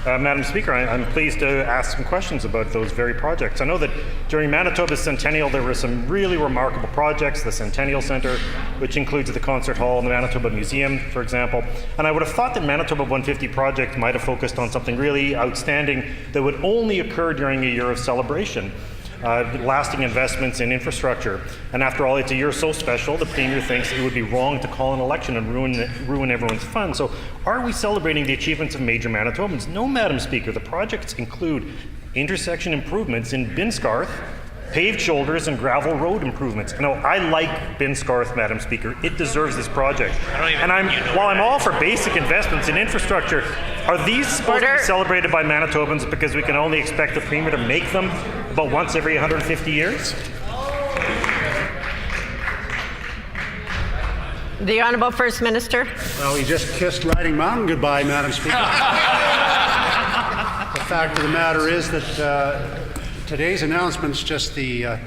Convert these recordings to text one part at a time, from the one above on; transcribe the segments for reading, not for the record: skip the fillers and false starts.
Madam Speaker, I'm pleased to ask some questions about those very projects. I know that during Manitoba's centennial there were some really remarkable projects, the Centennial Centre, which includes the Concert Hall and the Manitoba Museum, for example. And I would have thought that Manitoba 150 project might have focused on something really outstanding that would only occur during a year of celebration. Lasting investments in infrastructure. And after all, it's a year so special, the Premier thinks it would be wrong to call an election and ruin everyone's fun. So are we celebrating the achievements of major Manitobans? No, Madam Speaker. The projects include intersection improvements in Binscarth, paved shoulders and gravel road improvements. No, I like Binscarth, Madam Speaker. It deserves this project. And while I'm all for basic investments in infrastructure, are these supposed to be celebrated by Manitobans because we can only expect the Premier to make them about once every 150 years? The Honourable First Minister. Well, he just kissed Riding Mountain goodbye, Madam Speaker. The fact of the matter is that today's announcement is just the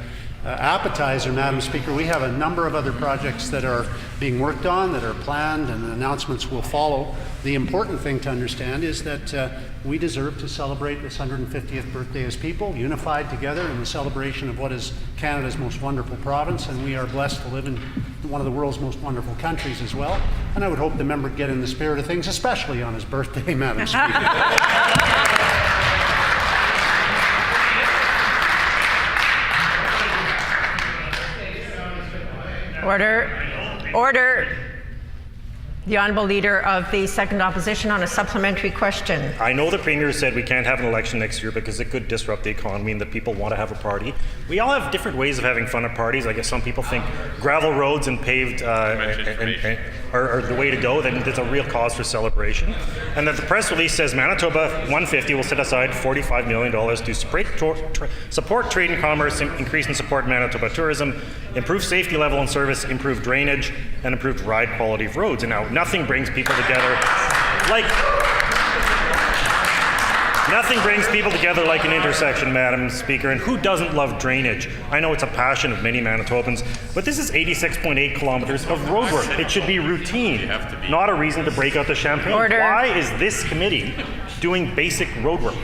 appetizer, Madam Speaker. We have a number of other projects that are being worked on, that are planned, and the announcements will follow. The important thing to understand is that we deserve to celebrate this 150th birthday as people, unified together in the celebration of what is Canada's most wonderful province, and we are blessed to live in one of the world's most wonderful countries as well. And I would hope the member would get in the spirit of things, especially on his birthday, Madam Speaker. Order. The Honourable Leader of the Second Opposition on a supplementary question. I know the Premier said we can't have an election next year because it could disrupt the economy and that people want to have a party. We all have different ways of having fun at parties. I guess some people think gravel roads and paved are the way to go. Then there's a real cause for celebration. And that the press release says Manitoba 150 will set aside $45 million to support trade and commerce, increase and support Manitoba tourism, improve safety level and service, improve drainage, and improved ride quality of roads. And now nothing brings people together like an intersection, Madam Speaker. And who doesn't love drainage? I know it's a passion of many Manitobans, but this is 86.8 kilometers of roadwork. It should be routine, not a reason to break out the champagne. Order. Why is this committee doing basic roadwork?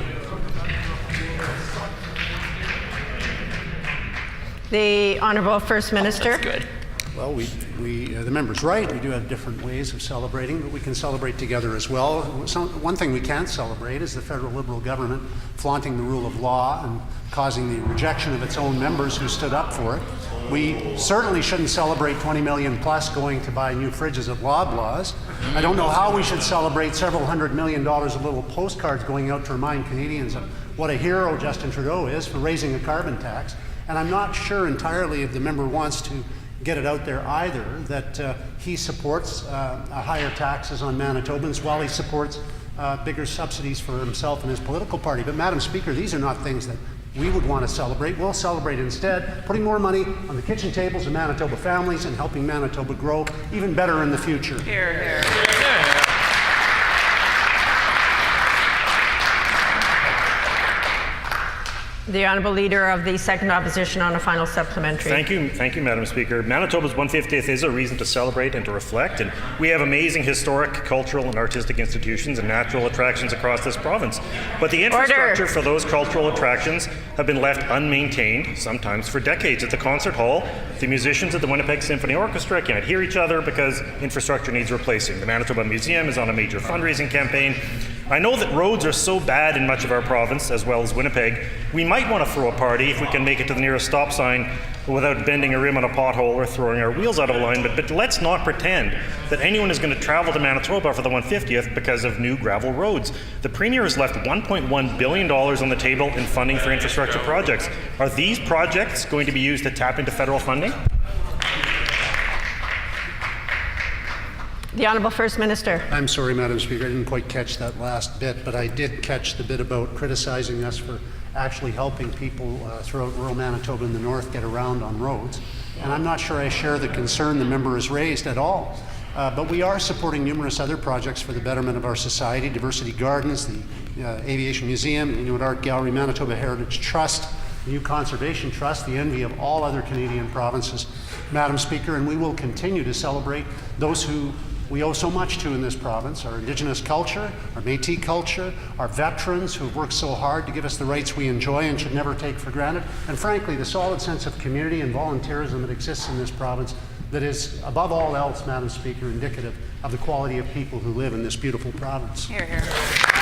The Honourable First Minister. That's good. Well, the member's right. We do have different ways of celebrating, but we can celebrate together as well. One thing we can't celebrate is the federal Liberal government flaunting the rule of law and causing the rejection of its own members who stood up for it. We certainly shouldn't celebrate 20 million plus going to buy new fridges at Loblaws. I don't know how we should celebrate several $100 million of little postcards going out to remind Canadians of what a hero Justin Trudeau is for raising a carbon tax. And I'm not sure entirely if the member wants to get it out there either that he supports higher taxes on Manitobans while he supports bigger subsidies for himself and his political party. But Madam Speaker, these are not things that we would want to celebrate. We'll celebrate instead putting more money on the kitchen tables of Manitoba families and helping Manitoba grow even better in the future. Hear, hear. The Honourable Leader of the Second Opposition on a final supplementary. Thank you, Madam Speaker. Manitoba's 150th is a reason to celebrate and to reflect, and we have amazing historic, cultural and artistic institutions and natural attractions across this province. But the infrastructure for those cultural attractions have been left unmaintained, sometimes for decades. At the Concert Hall, the musicians at the Winnipeg Symphony Orchestra can't hear each other because infrastructure needs replacing. The Manitoba Museum is on a major fundraising campaign. I know that roads are so bad in much of our province, as well as Winnipeg, we might want to throw a party if we can make it to the nearest stop sign without bending a rim on a pothole or throwing our wheels out of alignment. But let's not pretend that anyone is going to travel to Manitoba for the 150th because of new gravel roads. The Premier has left $1.1 billion on the table in funding for infrastructure projects. Are these projects going to be used to tap into federal funding? The Honourable First Minister. I'm sorry, Madam Speaker, I didn't quite catch that last bit, but I did catch the bit about criticizing us for actually helping people throughout rural Manitoba in the north get around on roads. And I'm not sure I share the concern the member has raised at all. But we are supporting numerous other projects for the betterment of our society: Diversity Gardens, the Aviation Museum, Inuit Art Gallery, Manitoba Heritage Trust, the new Conservation Trust, the envy of all other Canadian provinces, Madam Speaker, and we will continue to celebrate those who we owe so much to in this province: our Indigenous culture, our Métis culture, our veterans who've worked so hard to give us the rights we enjoy and should never take for granted, and frankly, the solid sense of community and volunteerism that exists in this province that is, above all else, Madam Speaker, indicative of the quality of people who live in this beautiful province. Hear, hear.